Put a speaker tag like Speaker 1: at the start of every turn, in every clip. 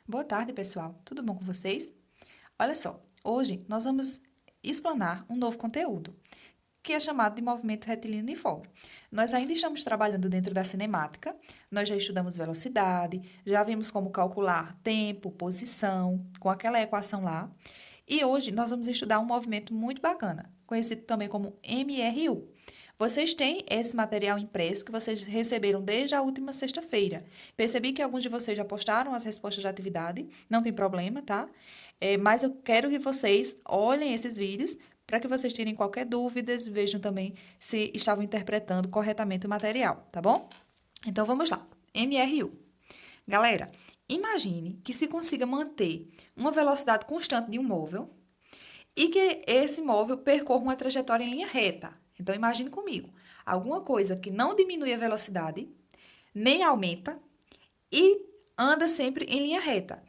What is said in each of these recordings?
Speaker 1: Boa tarde, pessoal. Tudo bom com vocês? Olha só, hoje nós vamos explanar um novo conteúdo, que é chamado de movimento retilíneo uniforme. Nós ainda estamos trabalhando dentro da cinemática, nós já estudamos velocidade, já vimos como calcular tempo, posição, com aquela equação lá. E hoje nós vamos estudar um movimento muito bacana, conhecido também como MRU. Vocês têm esse material impresso que vocês receberam desde a última sexta-feira. Percebi que alguns de vocês já postaram as respostas de atividade, não tem problema, tá? Mas eu quero que vocês olhem esses vídeos para que vocês tirem qualquer dúvida, vejam também se estavam interpretando corretamente o material, tá bom? Então vamos lá. MRU. Galera, imagine que se consiga manter uma velocidade constante de um móvel e que esse móvel percorra uma trajetória em linha reta. Então, imagine comigo, alguma coisa que não diminui a velocidade, nem aumenta e anda sempre em linha reta.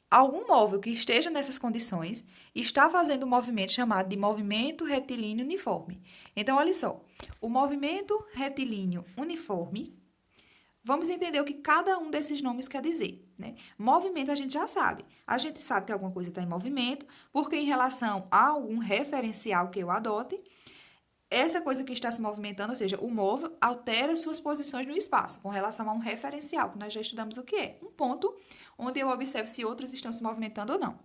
Speaker 1: Algum móvel que esteja nessas condições está fazendo um movimento chamado de movimento retilíneo uniforme. Então, olha só, o movimento retilíneo uniforme, vamos entender o que cada um desses nomes quer dizer, né? Movimento a gente já sabe. A gente sabe que alguma coisa está em movimento, porque em relação a algum referencial que eu adote, essa coisa que está se movimentando, ou seja, o móvel, altera suas posições no espaço, com relação a um referencial, que nós já estudamos o que é. Um ponto onde eu observo se outros estão se movimentando ou não.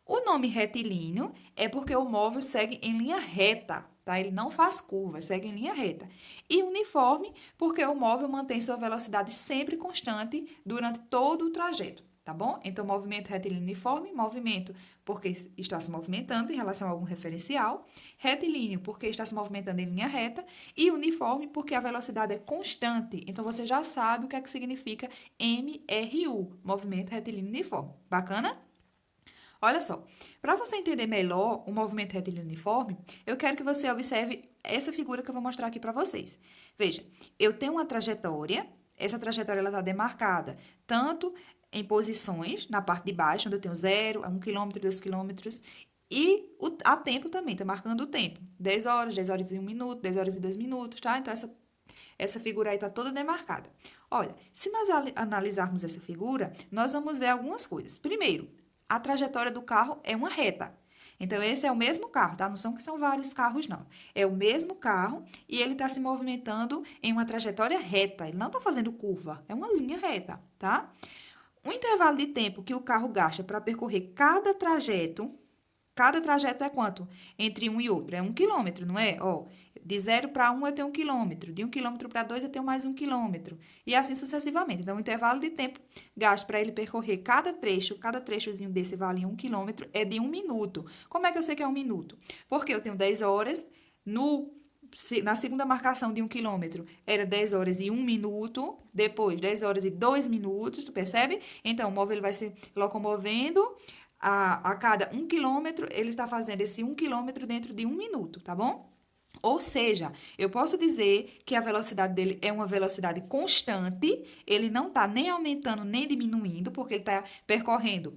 Speaker 1: O nome retilíneo é porque o móvel segue em linha reta, tá? Ele não faz curva, segue em linha reta. E uniforme, porque o móvel mantém sua velocidade sempre constante durante todo o trajeto, tá bom? Então, movimento retilíneo uniforme, movimento porque está se movimentando em relação a algum referencial, retilíneo porque está se movimentando em linha reta e uniforme porque a velocidade é constante. Então, você já sabe o que é que significa MRU, movimento retilíneo uniforme. Bacana? Olha só, para você entender melhor o movimento retilíneo uniforme, eu quero que você observe essa figura que eu vou mostrar aqui para vocês. Veja, eu tenho uma trajetória, essa trajetória está demarcada tanto em posições, na parte de baixo, onde eu tenho 0, 1 quilômetro, 2 quilômetros, e a tempo também, está marcando o tempo. 10 horas e 1 minuto, 10 horas e 2 minutos, tá? Então, essa figura aí está toda demarcada. Olha, se nós analisarmos essa figura, nós vamos ver algumas coisas. Primeiro, a trajetória do carro é uma reta. Então, esse é o mesmo carro, tá? Não são que são vários carros, não. É o mesmo carro e ele está se movimentando em uma trajetória reta. Ele não está fazendo curva, é uma linha reta, tá? O intervalo de tempo que o carro gasta para percorrer cada trajeto é quanto? Entre um e outro. É 1 quilômetro, não é? Ó, de 0 para 1 eu tenho 1 quilômetro. De 1 quilômetro para 2 eu tenho mais 1 quilômetro. E assim sucessivamente. Então, o intervalo de tempo gasto para ele percorrer cada trechozinho desse vale 1 quilômetro, é de 1 minuto. Como é que eu sei que é 1 minuto? Porque eu tenho 10 horas na segunda marcação de 1 quilômetro, era 10 horas e 1 minuto, depois 10 horas e 2 minutos, tu percebe? Então, o móvel ele vai se locomovendo a cada 1 quilômetro, ele está fazendo esse 1 quilômetro dentro de 1 minuto, tá bom? Ou seja, eu posso dizer que a velocidade dele é uma velocidade constante, ele não está nem aumentando nem diminuindo, porque ele está percorrendo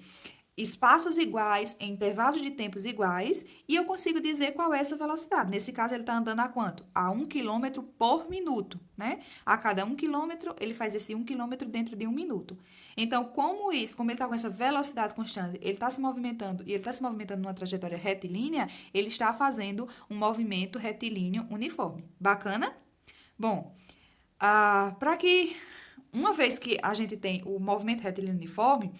Speaker 1: espaços iguais, em intervalos de tempos iguais, e eu consigo dizer qual é essa velocidade. Nesse caso, ele está andando a quanto? A 1 quilômetro por minuto, né? A cada 1 quilômetro, ele faz esse 1 quilômetro dentro de 1 minuto. Então, como ele está com essa velocidade constante, ele está se movimentando, e ele está se movimentando numa trajetória retilínea, ele está fazendo um movimento retilíneo uniforme. Bacana? Bom, para que, uma vez que a gente tem o movimento retilíneo uniforme,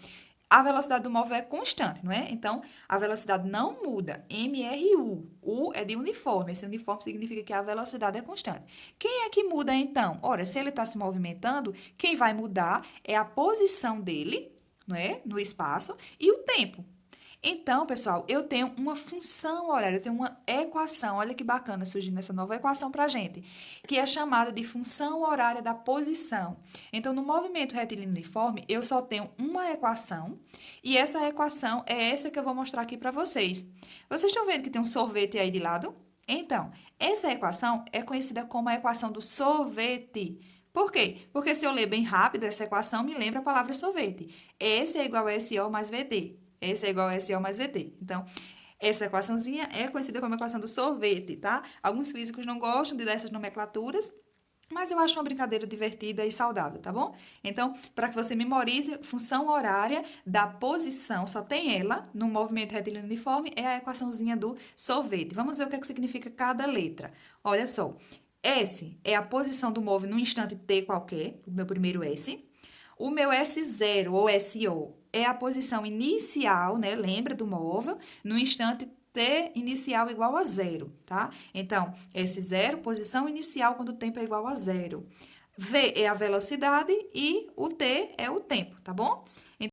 Speaker 1: a velocidade do móvel é constante, não é? Então, a velocidade não muda. MRU. U é de uniforme. Esse uniforme significa que a velocidade é constante. Quem é que muda, então? Ora, se ele está se movimentando, quem vai mudar é a posição dele, não é? No espaço e o tempo. Então, pessoal, eu tenho uma função horária, eu tenho uma equação, olha que bacana surgindo essa nova equação para a gente, que é chamada de função horária da posição. Então, no movimento retilíneo uniforme, eu só tenho uma equação, e essa equação é essa que eu vou mostrar aqui para vocês. Vocês estão vendo que tem um sorvete aí de lado? Então, essa equação é conhecida como a equação do sorvete. Por quê? Porque se eu ler bem rápido, essa equação me lembra a palavra sorvete. S é igual a SO mais VT. S é igual a SO mais VT. Então, essa equaçãozinha é conhecida como a equação do sorvete, tá? Alguns físicos não gostam de dessas nomenclaturas, Mas eu acho uma brincadeira divertida e saudável, tá bom? Então, para que você memorize, função horária da posição, só tem ela no movimento retilíneo uniforme, é a equaçãozinha do sorvete. Vamos ver o que é que significa cada letra. Olha só. S é a posição do móvel num instante t qualquer, o meu primeiro S. O meu S0 ou SO é a posição inicial, né? Lembra do móvel, no instante t inicial igual a zero, tá? Então, S0, posição inicial quando o tempo é igual a zero. V é a velocidade e o t é o tempo, tá bom?